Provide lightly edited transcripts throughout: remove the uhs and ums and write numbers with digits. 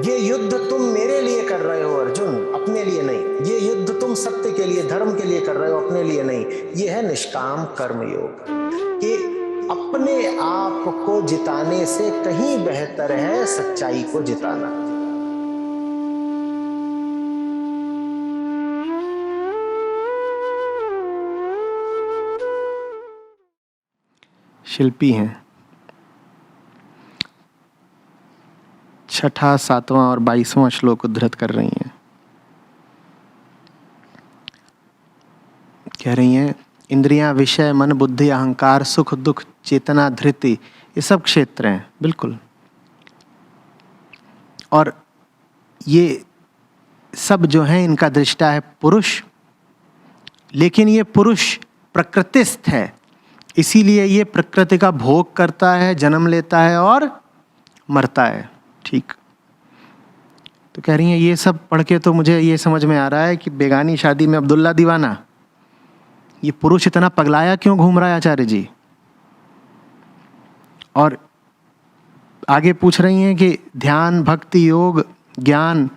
ये युद्ध तुम मेरे लिए कर रहे हो अर्जुन, अपने लिए नहीं। ये युद्ध तुम सत्य के लिए, धर्म के लिए कर रहे हो, अपने लिए नहीं। ये है निष्काम कर्म योग, कि अपने आप को जिताने से कहीं बेहतर है सच्चाई को जिताना। शिल्पी हैं, 6, 7 और 22वां श्लोक उद्धृत कर रही हैं। कह रही हैं, इंद्रियां, विषय, मन, बुद्धि, अहंकार, सुख दुख, चेतना, धृति, ये सब क्षेत्र हैं। बिल्कुल। और ये सब जो हैं, इनका दृष्टा है पुरुष। लेकिन ये पुरुष प्रकृतिस्थ है, इसीलिए ये प्रकृति का भोग करता है, जन्म लेता है और मरता है। ठीक। तो कह रही हैं, ये सब पढ़ के तो मुझे ये समझ में आ रहा है कि बेगानी शादी में अब्दुल्ला दीवाना, ये पुरुष इतना पगलाया क्यों घूम रहा है आचार्य जी। और आगे पूछ रही हैं कि ध्यान, भक्ति, योग, ज्ञान,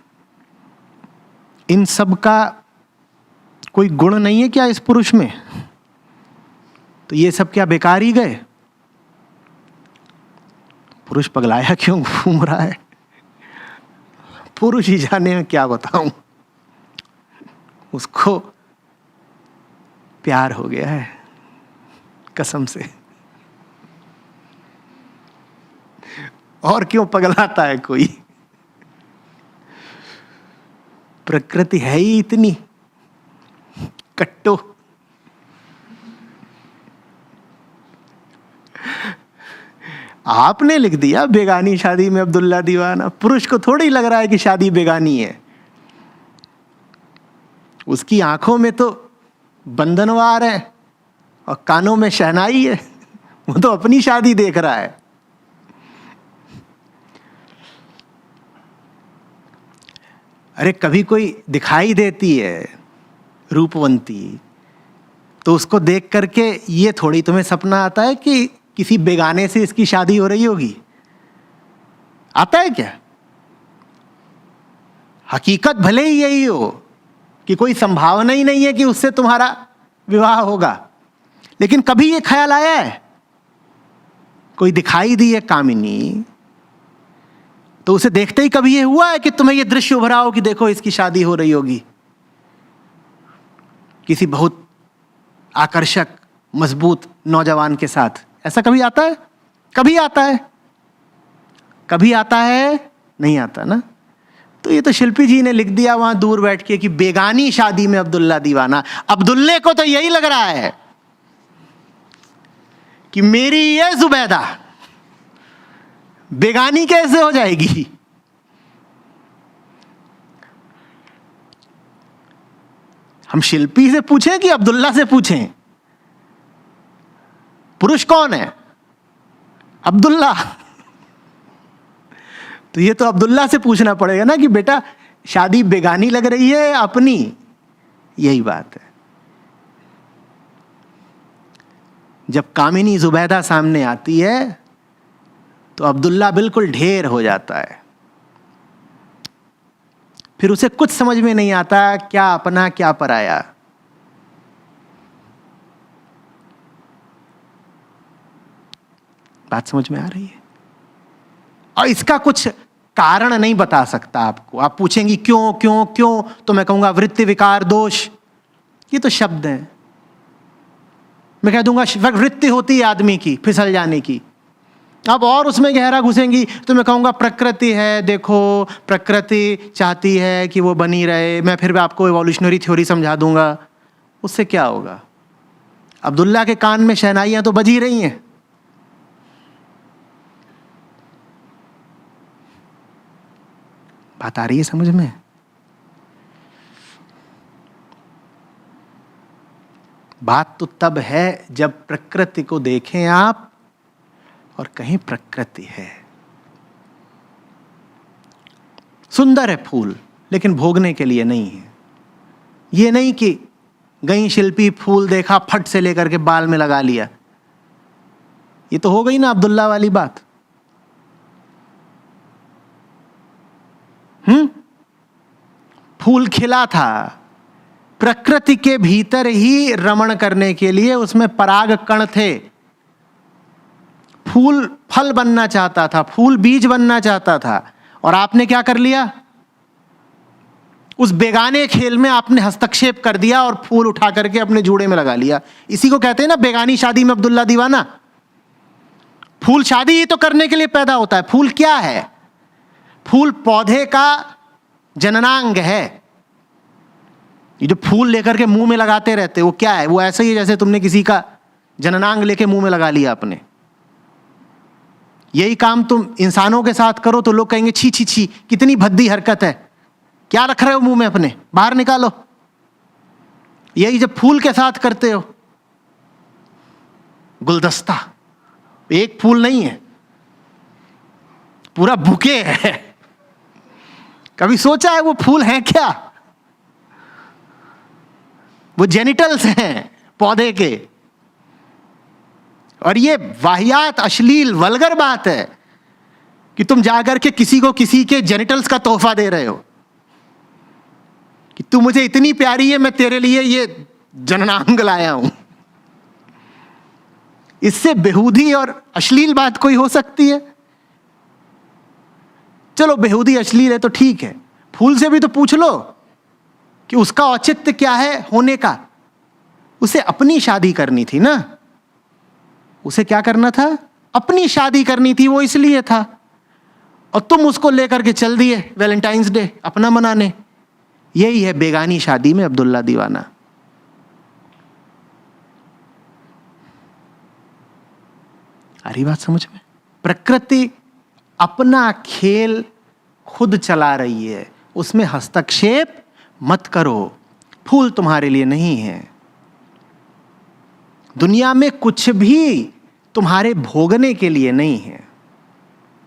इन सब का कोई गुण नहीं है क्या इस पुरुष में? तो ये सब क्या बेकार ही गए? पुरुष पगलाया क्यों घूम रहा है? पुरुष ही जाने में, क्या बताऊं। उसको प्यार हो गया है कसम से। और क्यों पगलाता है कोई? प्रकृति है ही इतनी कट्टो। आपने लिख दिया बेगानी शादी में अब्दुल्ला दीवाना। पुरुष को थोड़ी लग रहा है कि शादी बेगानी है। उसकी आंखों में तो बंधनवार है और कानों में शहनाई है। वो तो अपनी शादी देख रहा है। अरे कभी कोई दिखाई देती है रूपवंती, तो उसको देख करके ये थोड़ी तुम्हें सपना आता है कि किसी बेगाने से इसकी शादी हो रही होगी? आता है क्या? हकीकत भले ही यही हो कि कोई संभावना ही नहीं है कि उससे तुम्हारा विवाह होगा, लेकिन कभी ये ख्याल आया है? कोई दिखाई दी है कामिनी, तो उसे देखते ही कभी ये हुआ है कि तुम्हें ये दृश्य उभरा हो कि देखो इसकी शादी हो रही होगी किसी बहुत आकर्षक मजबूत नौजवान के साथ? ऐसा कभी आता है? कभी आता है? कभी आता है? नहीं आता ना। तो ये तो शिल्पी जी ने लिख दिया वहां दूर बैठ के कि बेगानी शादी में अब्दुल्ला दीवाना। अब्दुल्ले को तो यही लग रहा है कि मेरी ये जुबैदा बेगानी कैसे हो जाएगी। हम शिल्पी से पूछें कि अब्दुल्ला से पूछें? पुरुष कौन है? अब्दुल्ला। तो ये तो अब्दुल्ला से पूछना पड़ेगा ना कि बेटा शादी बेगानी लग रही है अपनी? यही बात है। जब कामिनी जुबैदा सामने आती है तो अब्दुल्ला बिल्कुल ढेर हो जाता है। फिर उसे कुछ समझ में नहीं आता क्या अपना क्या पराया। बात समझ में आ रही है? और इसका कुछ कारण नहीं बता सकता आपको। आप पूछेंगी क्यों क्यों क्यों, तो मैं कहूंगा वृत्ति विकार दोष। ये तो शब्द हैं। मैं कह दूंगा वृत्ति होती है आदमी की फिसल जाने की। अब और उसमें गहरा घुसेंगी तो मैं कहूंगा प्रकृति है, देखो प्रकृति चाहती है कि वो बनी रहे। मैं फिर भी आपको इवोल्यूशनरी थ्योरी समझा दूंगा। उससे क्या होगा? अब्दुल्ला के कान में शहनाइयां तो बज ही रही हैं। बात आ रही है समझ में? बात तो तब है जब प्रकृति को देखें आप और कहीं प्रकृति है। सुंदर है फूल, लेकिन भोगने के लिए नहीं है। ये नहीं कि गई शिल्पी, फूल देखा, फट से लेकर के बाल में लगा लिया। ये तो हो गई ना अब्दुल्ला वाली बात। फूल खिला था प्रकृति के भीतर ही रमण करने के लिए, उसमें पराग कण थे। फूल फल बनना चाहता था, फूल बीज बनना चाहता था, और आपने क्या कर लिया? उस बेगाने खेल में आपने हस्तक्षेप कर दिया और फूल उठा करके अपने जूड़े में लगा लिया। इसी को कहते हैं ना बेगानी शादी में अब्दुल्ला दीवाना। फूल शादी ही तो करने के लिए पैदा होता है। फूल क्या है? फूल पौधे का जननांग है। ये जो फूल लेकर के मुंह में लगाते रहते, वो क्या है? वो ऐसे ही जैसे तुमने किसी का जननांग लेके मुंह में लगा लिया अपने। यही काम तुम इंसानों के साथ करो तो लोग कहेंगे छी छी छी, कितनी भद्दी हरकत है, क्या रख रहे हो मुंह में अपने, बाहर निकालो। यही जब फूल के साथ करते हो, गुलदस्ता, एक फूल नहीं है, पूरा बुके है। कभी सोचा है वो फूल है क्या? वो जेनिटल्स हैं पौधे के। और ये वाहियात, अश्लील, वल्गर बात है कि तुम जाकर के किसी को किसी के जेनिटल्स का तोहफा दे रहे हो कि तू मुझे इतनी प्यारी है, मैं तेरे लिए ये जननांग लाया हूं। इससे बेहूदी और अश्लील बात कोई हो सकती है? चलो बेहूदी अश्लील है तो ठीक है, फूल से भी तो पूछ लो कि उसका औचित्य क्या है होने का। उसे अपनी शादी करनी थी ना, उसे क्या करना था? अपनी शादी करनी थी, वो इसलिए था। और तुम उसको लेकर के चल दिए वैलेंटाइंस डे अपना मनाने। यही है बेगानी शादी में अब्दुल्ला दीवाना। आ रही बात समझ में? प्रकृति अपना खेल खुद चला रही है, उसमें हस्तक्षेप मत करो। फूल तुम्हारे लिए नहीं है। दुनिया में कुछ भी तुम्हारे भोगने के लिए नहीं है।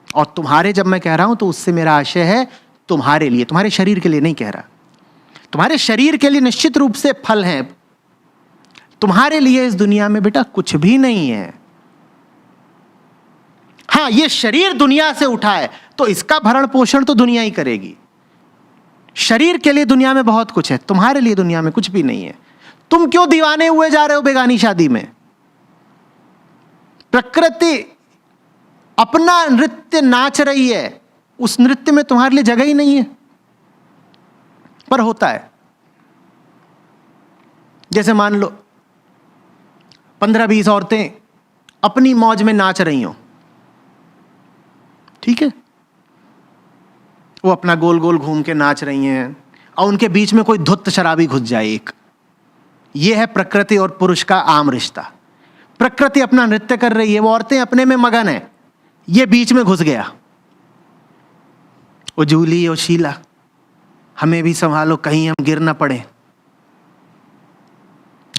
और तुम्हारे जब मैं कह रहा हूं तो उससे मेरा आशय है तुम्हारे लिए, तुम्हारे शरीर के लिए नहीं कह रहा। तुम्हारे शरीर के लिए निश्चित रूप से फल हैं, तुम्हारे लिए इस दुनिया में बेटा कुछ भी नहीं है। हां, ये शरीर दुनिया से उठा है तो इसका भरण पोषण तो दुनिया ही करेगी। शरीर के लिए दुनिया में बहुत कुछ है, तुम्हारे लिए दुनिया में कुछ भी नहीं है। तुम क्यों दीवाने हुए जा रहे हो बेगानी शादी में? प्रकृति अपना नृत्य नाच रही है, उस नृत्य में तुम्हारे लिए जगह ही नहीं है। पर होता है, जैसे मान लो 15-20 औरतें अपनी मौज में नाच रही हो, ठीक है, वो अपना गोल गोल घूम के नाच रही हैं, और उनके बीच में कोई धुत्त शराबी घुस जाए एक। यह है प्रकृति और पुरुष का आम रिश्ता। प्रकृति अपना नृत्य कर रही है, वो औरतें अपने में मगन है, ये बीच में घुस गया। ओ जूली, ओ शीला, हमें भी संभालो कहीं हम गिर ना पड़े।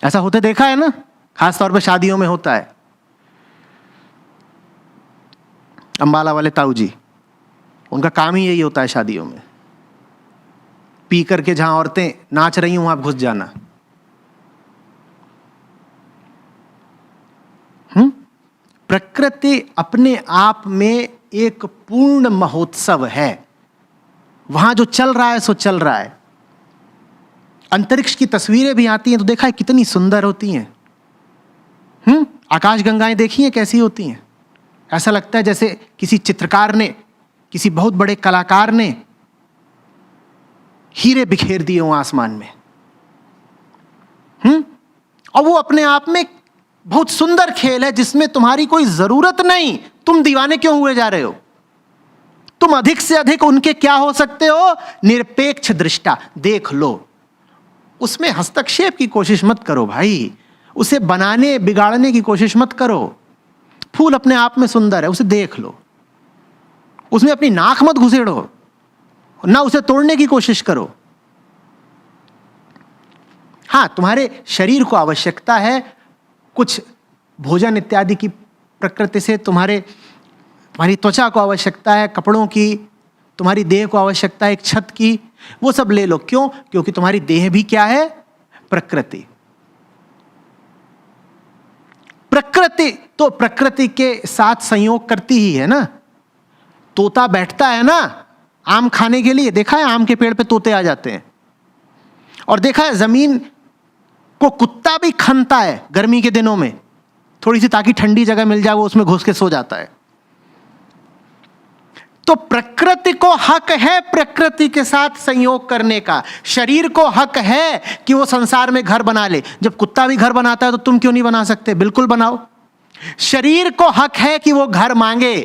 ऐसा होते देखा है ना, खास तौर पे शादियों में होता है। अंबाला वाले ताऊ जी, उनका काम ही यही होता है शादियों में, पी करके जहां औरतें नाच रही हूं वहां घुस जाना। प्रकृति अपने आप में एक पूर्ण महोत्सव है। वहां जो चल रहा है सो चल रहा है। अंतरिक्ष की तस्वीरें भी आती हैं तो देखा है कितनी सुंदर होती हैं। आकाश गंगाएं देखी हैं कैसी होती हैं? ऐसा लगता है जैसे किसी चित्रकार ने, किसी बहुत बड़े कलाकार ने हीरे बिखेर दिए हों आसमान में। और वो अपने आप में बहुत सुंदर खेल है जिसमें तुम्हारी कोई जरूरत नहीं। तुम दीवाने क्यों हुए जा रहे हो? तुम अधिक से अधिक उनके क्या हो सकते हो? निरपेक्ष दृष्टा, देख लो। उसमें हस्तक्षेप की कोशिश मत करो भाई, उसे बनाने बिगाड़ने की कोशिश मत करो। फूल अपने आप में सुंदर है, उसे देख लो, उसमें अपनी नाक मत घुसेड़ो, ना उसे तोड़ने की कोशिश करो। हां, तुम्हारे शरीर को आवश्यकता है कुछ भोजन इत्यादि की, प्रकृति से तुम्हारी त्वचा को आवश्यकता है कपड़ों की, तुम्हारी देह को आवश्यकता है एक छत की, वो सब ले लो। क्यों? क्योंकि तुम्हारी देह भी क्या है? प्रकृति। प्रकृति तो प्रकृति के साथ संयोग करती ही है ना। तोता बैठता है ना आम खाने के लिए देखा है, आम के पेड़ पे तोते आ जाते हैं। और देखा है जमीन को कुत्ता भी खनता है गर्मी के दिनों में थोड़ी सी, ताकि ठंडी जगह मिल जाए, वो उसमें घुस के सो जाता है। तो प्रकृति को हक है प्रकृति के साथ संयोग करने का। शरीर को हक है कि वो संसार में घर बना ले। जब कुत्ता भी घर बनाता है तो तुम क्यों नहीं बना सकते? बिल्कुल बनाओ। शरीर को हक है कि वो घर मांगे,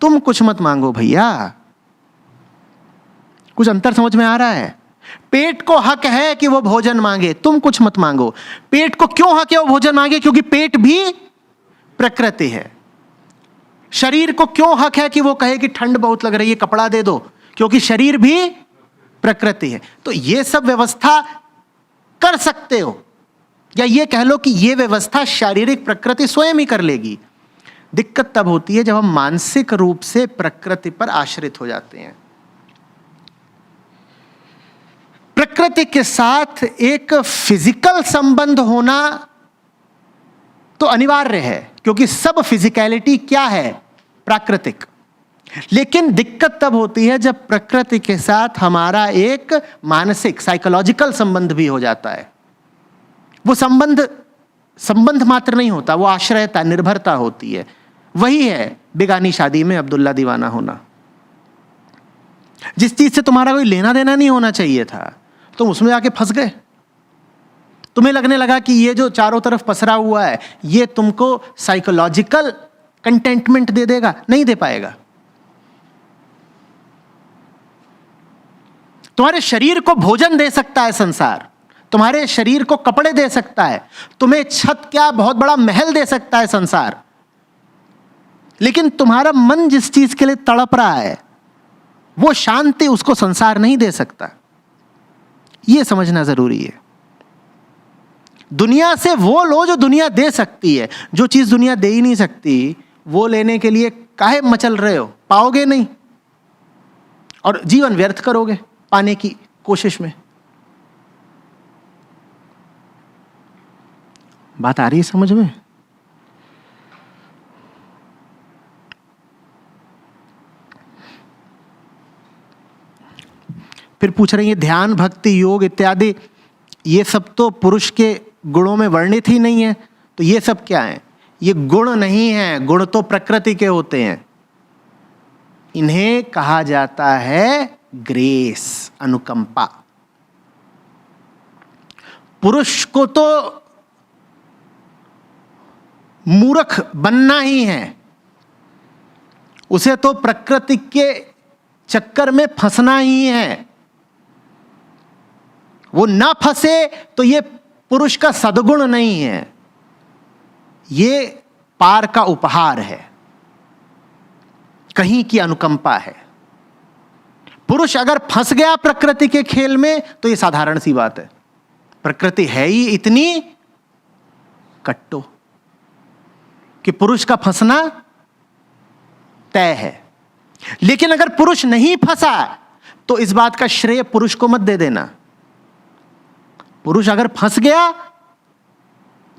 तुम कुछ मत मांगो भैया। कुछ अंतर समझ में आ रहा है? पेट को हक है कि वो भोजन मांगे, तुम कुछ मत मांगो। पेट को क्यों हक है वो भोजन मांगे? क्योंकि पेट भी प्रकृति है। शरीर को क्यों हक है कि वो कहे कि ठंड बहुत लग रही है, कपड़ा दे दो? क्योंकि शरीर भी प्रकृति है। तो ये सब व्यवस्था कर सकते हो, या ये कह लो कि ये व्यवस्था शारीरिक प्रकृति स्वयं ही कर लेगी। दिक्कत तब होती है जब हम मानसिक रूप से प्रकृति पर आश्रित हो जाते हैं। प्रकृति के साथ एक फिजिकल संबंध होना तो अनिवार्य है, क्योंकि सब फिजिकलिटी क्या है? प्राकृतिक। लेकिन दिक्कत तब होती है जब प्रकृति के साथ हमारा एक मानसिक साइकोलॉजिकल संबंध भी हो जाता है। वो संबंध मात्र नहीं होता, वो आश्रयता, निर्भरता होती है। वही है बेगानी शादी में अब्दुल्ला दीवाना होना। जिस चीज से तुम्हारा कोई लेना देना नहीं होना चाहिए था, तुम उसमें आके फंस गए। तुम्हें लगने लगा कि ये जो चारों तरफ पसरा हुआ है ये तुमको साइकोलॉजिकल कंटेंटमेंट दे देगा, नहीं दे पाएगा। तुम्हारे शरीर को भोजन दे सकता है संसार, तुम्हारे शरीर को कपड़े दे सकता है, तुम्हें छत क्या बहुत बड़ा महल दे सकता है संसार, लेकिन तुम्हारा मन जिस चीज के लिए तड़प रहा है वो शांति उसको संसार नहीं दे सकता। यह समझना जरूरी है। दुनिया से वो लो जो दुनिया दे सकती है, जो चीज दुनिया दे ही नहीं सकती वो लेने के लिए काहे मचल रहे हो? पाओगे नहीं और जीवन व्यर्थ करोगे पाने की कोशिश में। बात आ रही है समझ में? फिर पूछ रही है ध्यान, भक्ति, योग इत्यादि ये सब तो पुरुष के गुणों में वर्णित ही नहीं है, तो ये सब क्या है? ये गुण नहीं है, गुण तो प्रकृति के होते हैं। इन्हें कहा जाता है ग्रेस, अनुकंपा। पुरुष को तो मूर्ख बनना ही है, उसे तो प्रकृति के चक्कर में फंसना ही है। वो ना फंसे तो ये पुरुष का सद्गुण नहीं है, ये पार का उपहार है, कहीं की अनुकंपा है। पुरुष अगर फंस गया प्रकृति के खेल में तो ये साधारण सी बात है। प्रकृति है ही इतनी कट्टो कि पुरुष का फंसना तय है। लेकिन अगर पुरुष नहीं फंसा तो इस बात का श्रेय पुरुष को मत दे देना। पुरुष अगर फंस गया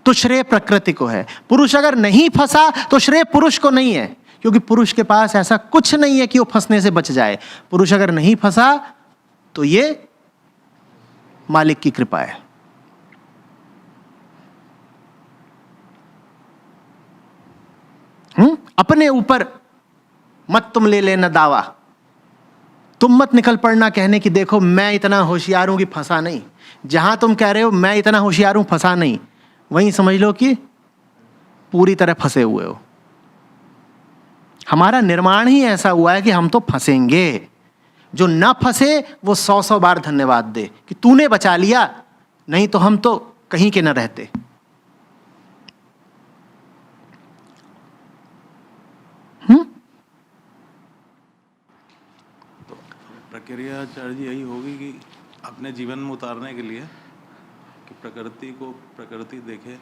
तो श्रेय प्रकृति को है, पुरुष अगर नहीं फंसा तो श्रेय पुरुष को नहीं है, क्योंकि पुरुष के पास ऐसा कुछ नहीं है कि वो फंसने से बच जाए। पुरुष अगर नहीं फंसा तो ये मालिक की कृपा है। अपने ऊपर मत तुम ले लेना दावा, तुम मत निकल पड़ना कहने की देखो मैं इतना होशियार हूं कि फंसा नहीं। जहां तुम कह रहे हो मैं इतना होशियार हूं फंसा नहीं, वहीं समझ लो कि पूरी तरह फंसे हुए हो। हमारा निर्माण ही ऐसा हुआ है कि हम तो फंसेंगे। जो ना फंसे वो 100 बार धन्यवाद दे कि तूने बचा लिया, नहीं तो हम तो कहीं के न रहते। प्रक्रिया आचार्य जी यही होगी कि अपने जीवन में उतारने के लिए कि प्रकृति को प्रकृति देखे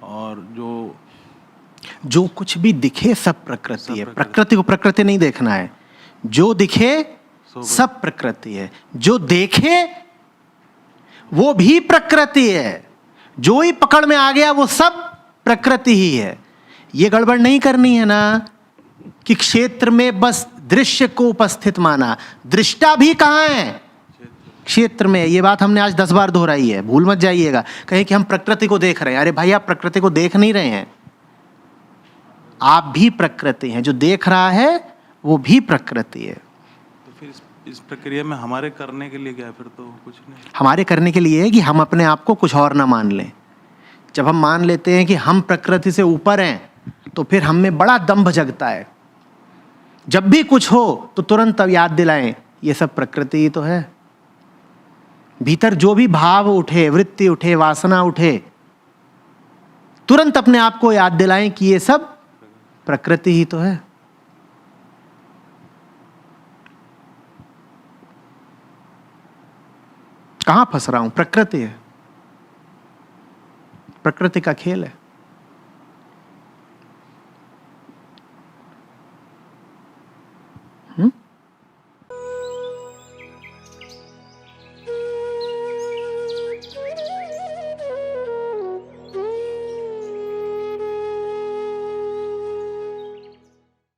और जो कुछ भी दिखे सब प्रकृति है। प्रकृति को प्रकृति नहीं देखना है, जो दिखे सब प्रकृति है, जो देखे वो भी प्रकृति है, जो ही पकड़ में आ गया वो सब प्रकृति ही है। ये गड़बड़ नहीं करनी है ना कि क्षेत्र में बस दृश्य को उपस्थित माना, दृष्टा भी कहाँ है? क्षेत्र में। ये बात हमने आज 10 बार दोहराई है, भूल मत जाइएगा कहीं कि हम प्रकृति को देख रहे हैं। अरे भाई, आप प्रकृति को देख नहीं रहे हैं, आप भी प्रकृति हैं। जो देख रहा है वो भी प्रकृति है। तो फिर इस प्रक्रिया में हमारे करने के लिए क्या है? फिर तो कुछ नहीं। हमारे करने के लिए है कि हम अपने आप को कुछ और ना मान लें। जब हम मान लेते हैं कि हम प्रकृति से ऊपर हैं तो फिर हम में बड़ा दंभ जगता है। जब भी कुछ हो तो तुरंत अब याद दिलाएं, ये सब प्रकृति ही तो है। भीतर जो भी भाव उठे, वृत्ति उठे, वासना उठे, तुरंत अपने आप को याद दिलाएं कि ये सब प्रकृति ही तो है। कहां फंस रहा हूं? प्रकृति है, प्रकृति का खेल है।